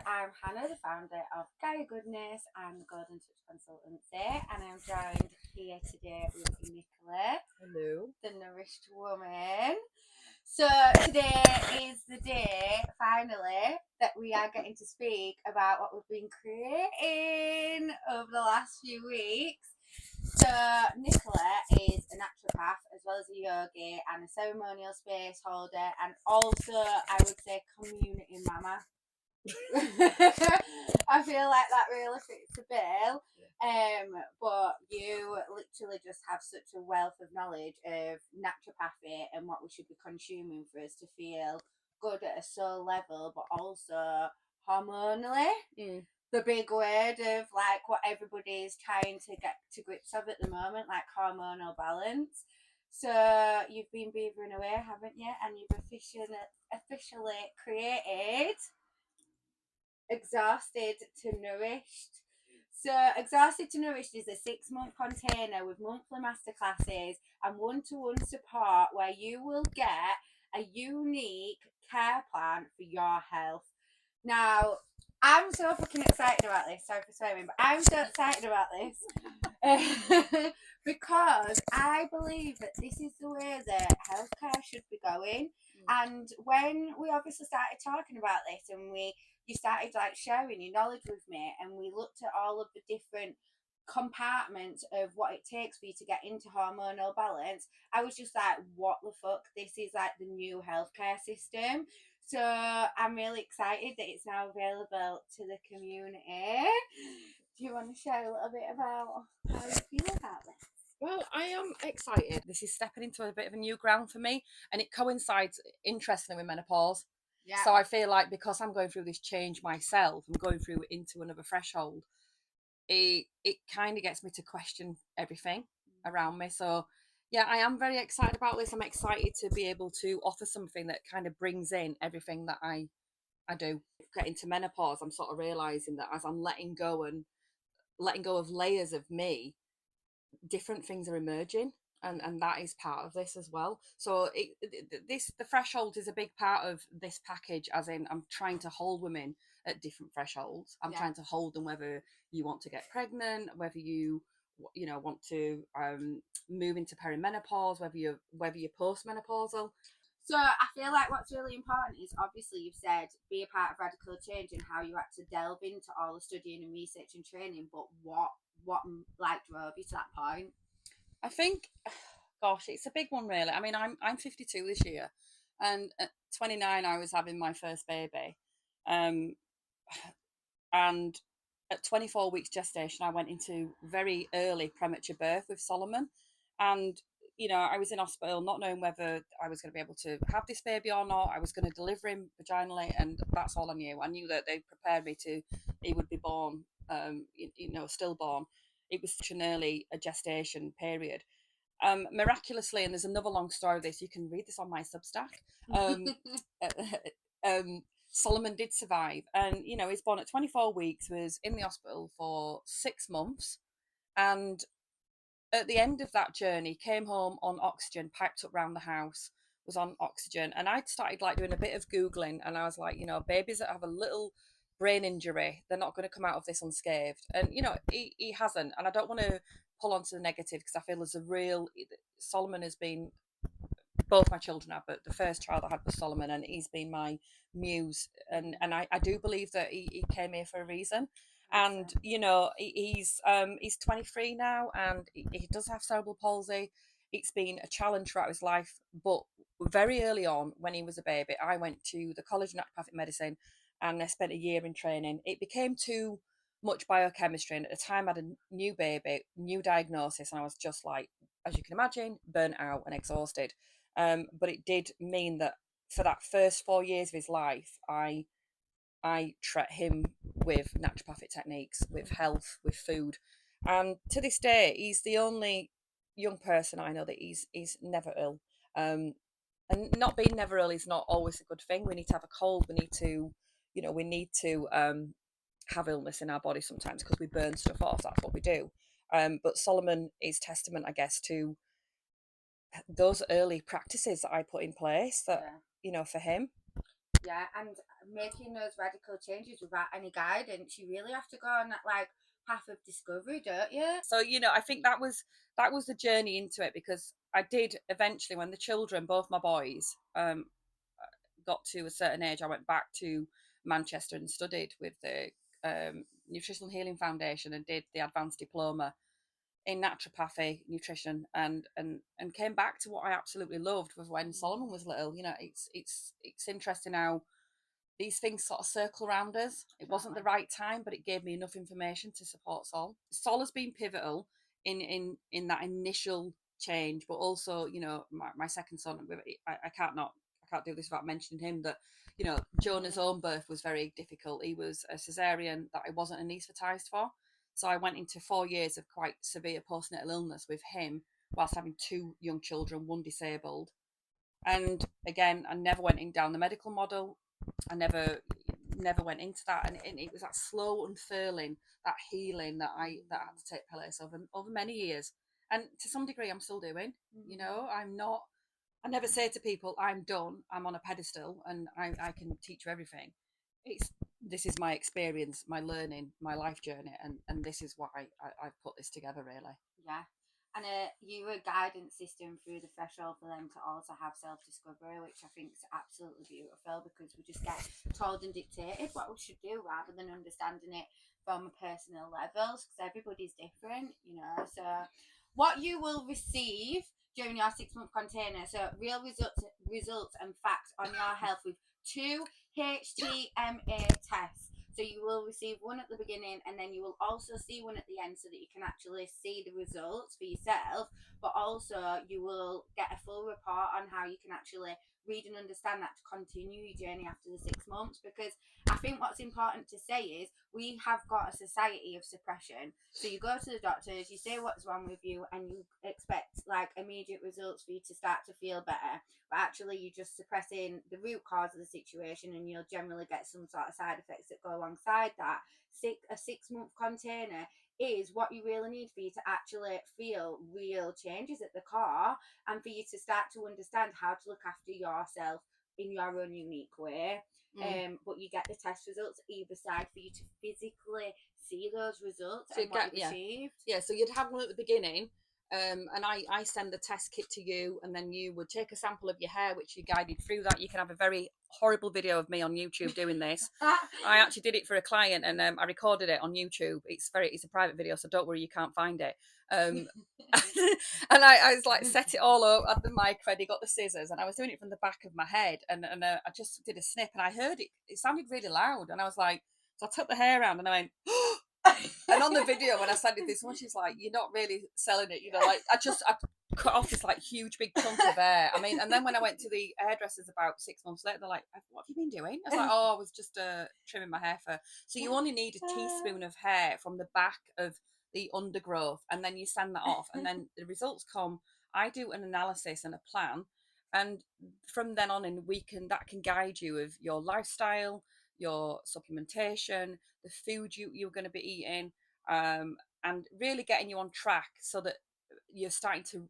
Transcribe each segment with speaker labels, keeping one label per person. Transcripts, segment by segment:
Speaker 1: I'm Hannah, the founder of Gaia Goodness and Golden Touch Consultancy, and I'm joined here today with Nicola,
Speaker 2: Hello,
Speaker 1: the Nourished Woman. So today is the day, finally, that we are getting to speak about what we've been creating over the last few weeks. So Nicola is a naturopath as well as a yogi and a ceremonial space holder, and also I would say community mama. I feel like that really fits the bill. But you literally just have such a wealth of knowledge of naturopathy and what we should be consuming for us to feel good at a soul level, but also hormonally. The big word of like what everybody is trying to get to grips of at the moment, like hormonal balance. So you've been beavering away, haven't you? And you've officially created Exhausted to Nourished. So, Exhausted to Nourished is a 6-month container with monthly masterclasses and one-to-one support where you will get a unique care plan for your health. Now, I'm so fucking excited about this. Sorry for swearing, but I'm so excited about this because I believe that this is the way that healthcare should be going. And when we obviously started talking about this, and you started like sharing your knowledge with me, and we looked at all of the different compartments of what it takes for you to get into hormonal balance, I was just like, what the fuck, this is like the new healthcare system. So I'm really excited that it's now available to the community. Do you want to share a little bit about how you feel about this?
Speaker 2: well, I am excited. This is stepping into a bit of a new ground for me, and it coincides interestingly with menopause.
Speaker 1: Yeah.
Speaker 2: So I feel like because I'm going through this change myself, I'm going through into another threshold. It kind of gets me to question everything around me. So yeah, I am very excited about this. I'm excited to be able to offer something that kind of brings in everything that I do. Getting to menopause, I'm sort of realizing that as I'm letting go of layers of me, different things are emerging, and that is part of this as well. So the threshold is a big part of this package, as in I'm trying to hold women at different thresholds. I'm trying to hold them whether you want to get pregnant, whether you want to move into perimenopause, whether you're postmenopausal.
Speaker 1: So I feel like what's really important is, obviously you've said be a part of radical change and how you had to delve into all the studying and research and training, but what like drove you to that point?
Speaker 2: I think, gosh, it's a big one, really. I mean, I'm 52 this year, and at 29 I was having my first baby, um, and at 24 weeks gestation I went into very early premature birth with Solomon, and I was in hospital not knowing whether I was going to be able to have this baby or not. I was going to deliver him vaginally, and that's all I knew. I knew that they prepared me to, he would be born, stillborn. It was such an early gestation period. Miraculously, and there's another long story of this, you can read this on my Substack. Solomon did survive, and he's born at 24 weeks, was in the hospital for 6 months, and at the end of that journey came home on oxygen, piped up round the house, was on oxygen. And I'd started like doing a bit of googling, and I was like, babies that have a little brain injury, they're not going to come out of this unscathed. And he hasn't, and I don't want to pull onto the negative, because I feel there's a real, Solomon has been, both my children have, but the first child I had was Solomon, and he's been my muse, and I do believe that he came here for a reason. And he's 23 now, and he does have cerebral palsy. It's been a challenge throughout his life, but very early on, when he was a baby, I went to the College of Naturopathic Medicine, and I spent a year in training. It became too much biochemistry, and at the time I had a new baby, new diagnosis, and I was just like, as you can imagine, burnt out and exhausted. But it did mean that for that first 4 years of his life, I treat him with naturopathic techniques, with health, with food. And to this day, he's the only young person I know that he's never ill. And not being never ill is not always a good thing. We need to have a cold. We need to, have illness in our body sometimes, because we burn stuff off. That's what we do. But Solomon is testament, I guess, to those early practices that I put in place that, for him.
Speaker 1: Yeah, and making those radical changes without any guidance, you really have to go on that like path of discovery, don't you?
Speaker 2: So, you know, I think that was the journey into it, because I did eventually, when the children, both my boys, got to a certain age, I went back to Manchester and studied with the Nutritional Healing Foundation and did the advanced diploma in naturopathy, nutrition, and came back to what I absolutely loved was when Solomon was little. You know, it's interesting how these things sort of circle around us. It wasn't the right time, but it gave me enough information to support Sol. Sol has been pivotal in that initial change, but also, you know, my second son. I can't do this without mentioning him. That, you know, Jonah's own birth was very difficult. He was a cesarean that I wasn't anaesthetised for, so I went into 4 years of quite severe postnatal illness with him, whilst having two young children, one disabled. And again, I never went in down the medical model. I never went into that, and it was that slow unfurling, that healing that had to take place over many years, and to some degree I'm still doing. You know, I'm not. I never say to people, I'm done. I'm on a pedestal, and I can teach you everything. This is my experience, my learning, my life journey, and this is why I've put this together, really.
Speaker 1: Yeah. And you're a guidance system through the threshold for them to also have self-discovery, which I think is absolutely beautiful, because we just get told and dictated what we should do rather than understanding it from a personal level, because everybody's different, you know. So what you will receive during your 6-month container, so real results and facts on your health with 2 HTMA tests. So you will receive one at the beginning, and then you will also see one at the end, so that you can actually see the results for yourself. But also you will get a full report on how you can actually read and understand that to continue your journey after the 6 months. Because I think what's important to say is we have got a society of suppression. So you go to the doctors, you say what's wrong with you, and you expect like immediate results for you to start to feel better, but actually you're just suppressing the root cause of the situation, and you'll generally get some sort of side effects that go alongside that. A 6-month container is what you really need for you to actually feel real changes at the core, and for you to start to understand how to look after yourself in your own unique way. But you get the test results either side for you to physically see those results
Speaker 2: So
Speaker 1: and what you've achieved.
Speaker 2: Yeah, so you'd have one at the beginning, and I send the test kit to you, and then you would take a sample of your hair, which you guided through that. You can have a very horrible video of me on YouTube doing this. I actually did it for a client, and I recorded it on YouTube. It's a private video, so don't worry, you can't find it. And I was like, set it all up, had the mic ready, got the scissors, and I was doing it from the back of my head, and I just did a snip, and I heard it sounded really loud, and I was like, so I took the hair around, and I went, and on the video when I sent it this one, she's like, you're not really selling it, you know, like I cut off this like huge big chunk of hair. I mean, and then when I went to the hairdressers about 6 months later, they're like, what have you been doing? I was like, oh, I was just trimming my hair for. So you only need a teaspoon of hair from the back of the undergrowth, and then you send that off, and then the results come. I do an analysis and a plan, and from then on in, that can guide you of your lifestyle, your supplementation, the food you're going to be eating, and really getting you on track, so that you're starting to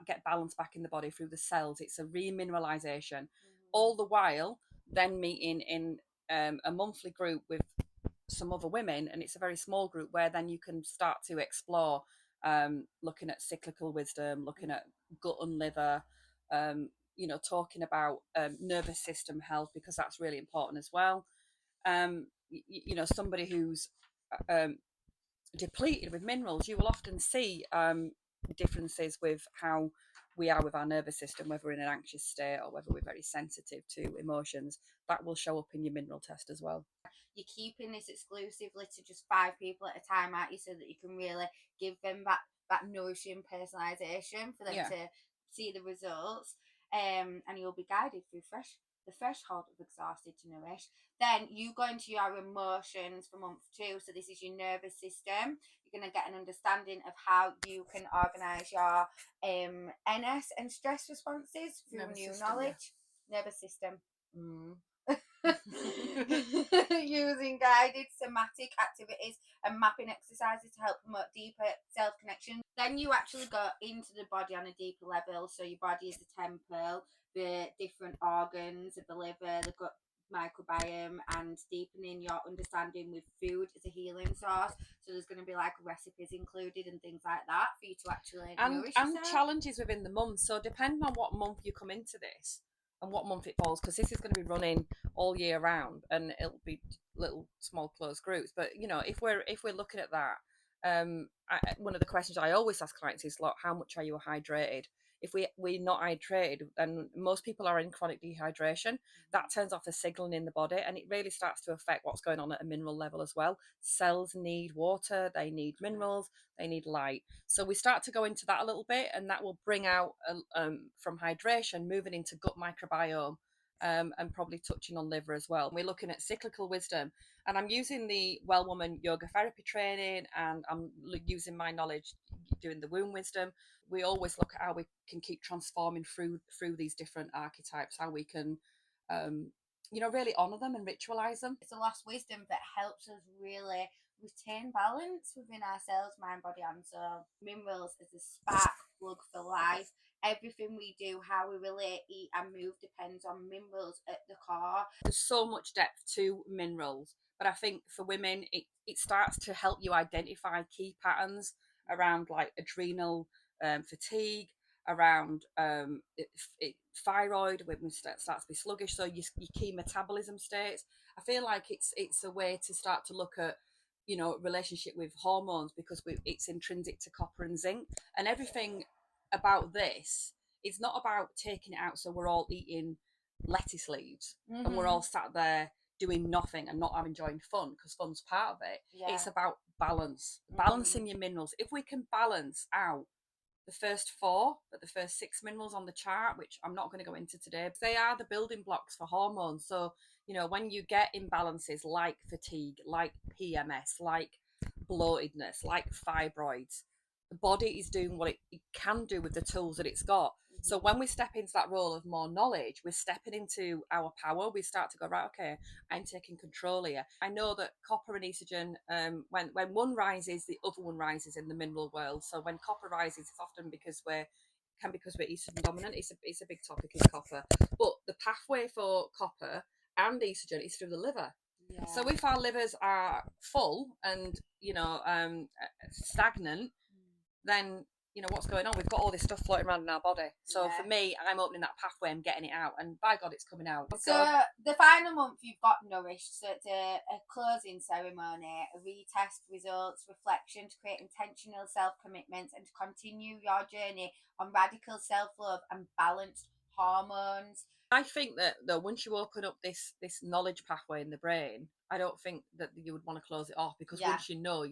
Speaker 2: get balance back in the body through the cells. It's a remineralization, all the while then meeting in a monthly group with some other women, and it's a very small group where then you can start to explore, looking at cyclical wisdom, looking at gut and liver, you know, talking about nervous system health, because that's really important as well. You know, somebody who's depleted with minerals, you will often see differences with how we are with our nervous system, whether we're in an anxious state or whether we're very sensitive to emotions. That will show up in your mineral test as well.
Speaker 1: You're keeping this exclusively to just 5 people at a time, aren't you, so that you can really give them that nourishing personalization for them to see the results. And you'll be guided through the threshold of exhausted to nourish. Then you go into your emotions for month 2. So this is your nervous system. You're going to get an understanding of how you can organise your NS and stress responses through nervous new system, knowledge. Yeah. Nervous system. Using guided somatic activities and mapping exercises to help promote deeper self-connection. Then you actually go into the body on a deeper level. So your body is the temple, the different organs of the liver, the gut, microbiome and deepening your understanding with food as a healing source. So there's going to be like recipes included and things like that for you to actually nourish
Speaker 2: and
Speaker 1: yourself.
Speaker 2: challenges within the month. So depending on what month you come into this and what month it falls, because this is going to be running all year round, and it'll be little small closed groups. But you know, if we're looking at that, one of the questions I always ask clients is, like, how much are you hydrated? If we're not hydrated, and most people are in chronic dehydration, that turns off the signaling in the body, and it really starts to affect what's going on at a mineral level as well. Cells need water, they need minerals, they need light. So we start to go into that a little bit, and that will bring out from hydration, moving into gut microbiome, and probably touching on liver as well. We're looking at cyclical wisdom, and I'm using the Well Woman yoga therapy training, and I'm using my knowledge doing the womb wisdom. We always look at how we can keep transforming through these different archetypes, how we can really honor them and ritualize them.
Speaker 1: It's a lost wisdom that helps us really retain balance within ourselves, mind, body, and soul. Minerals is a spark plug for life. Everything we do, how we relate, eat, and move depends on minerals at the core.
Speaker 2: There's so much depth to minerals, but I think for women, it starts to help you identify key patterns around like adrenal fatigue, around thyroid when we starts to be sluggish, so your key metabolism states. I feel like it's a way to start to look at relationship with hormones, because it's intrinsic to copper and zinc, and everything about this. It's not about taking it out so we're all eating lettuce leaves and we're all sat there doing nothing and not enjoying fun, because fun's part of it.
Speaker 1: Yeah.
Speaker 2: It's about balancing your minerals. If we can balance out the first four, but the first six minerals on the chart, which I'm not going to go into today, they are the building blocks for hormones. So when you get imbalances like fatigue, like PMS, like bloatedness, like fibroids, the body is doing what it can do with the tools that it's got. So when we step into that role of more knowledge, we're stepping into our power. We start to go, right, okay, I'm taking control here. I know that copper and estrogen, when one rises, the other one rises in the mineral world. So when copper rises, it's often because we're estrogen dominant. It's a big topic in copper. But the pathway for copper and estrogen is through the liver. Yeah. So if our livers are full and stagnant, then what's going on. We've got all this stuff floating around in our body. So for me, I'm opening that pathway and getting it out, and by God, it's coming out.
Speaker 1: So the final month, you've got Nourished. So it's a closing ceremony, a retest, results, reflection to create intentional self-commitments and to continue your journey on radical self-love and balanced hormones.
Speaker 2: I think that though, once you open up this knowledge pathway in the brain, I don't think that you would want to close it off, because once you know.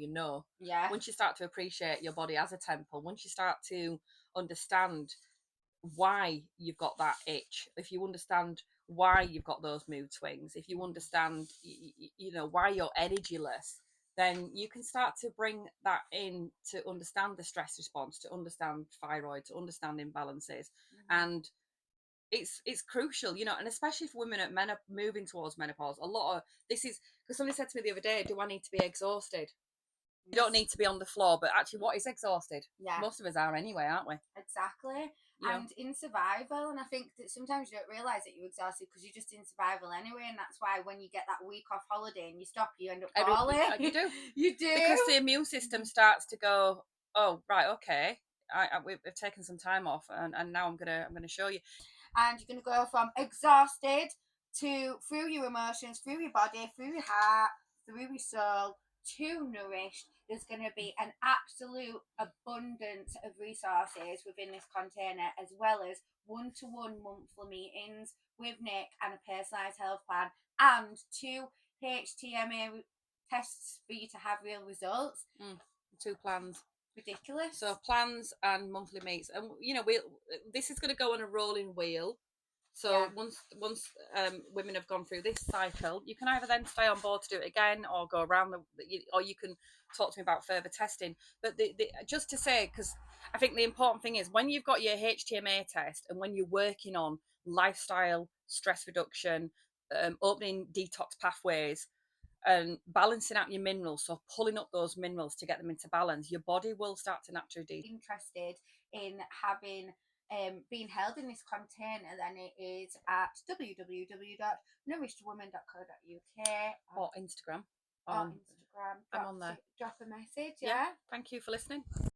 Speaker 1: Yeah.
Speaker 2: Once you start to appreciate your body as a temple, once you start to understand why you've got that itch, if you understand why you've got those mood swings, if you understand why you're energyless, then you can start to bring that in to understand the stress response, to understand thyroid, to understand imbalances. And it's crucial, and especially for women at moving towards menopause. A lot of this is because somebody said to me the other day, do I need to be exhausted? You don't need to be on the floor, but actually, what is exhausted?
Speaker 1: Yeah.
Speaker 2: Most of us are anyway, aren't we?
Speaker 1: Exactly. And in survival, and I think that sometimes you don't realise that you're exhausted because you're just in survival anyway, and that's why when you get that week off holiday and you stop, you end up falling.
Speaker 2: You do.
Speaker 1: You do.
Speaker 2: Because the immune system starts to go, oh, right, okay, we've taken some time off, and now I'm gonna show you.
Speaker 1: And you're going to go from exhausted to, through your emotions, through your body, through your heart, through your soul, to nourished. There's going to be an absolute abundance of resources within this container, as well as one-to-one monthly meetings with Nick and a personalised health plan, and 2 HTMA tests for you to have real results.
Speaker 2: 2 plans.
Speaker 1: Ridiculous.
Speaker 2: So plans and monthly meets, and this is going to go on a rolling wheel. So once women have gone through this cycle, you can either then stay on board to do it again, or go around or you can talk to me about further testing. But just to say, because I think the important thing is, when you've got your HTMA test and when you're working on lifestyle, stress reduction, opening detox pathways, and balancing out your minerals, so pulling up those minerals to get them into balance, your body will start to naturally
Speaker 1: interested in having being held in this container, then it is at www.nourishedwoman.co.uk
Speaker 2: or Instagram.
Speaker 1: or Instagram.
Speaker 2: I'm on there.
Speaker 1: Drop a message,
Speaker 2: Yeah.
Speaker 1: yeah.
Speaker 2: Thank you for listening.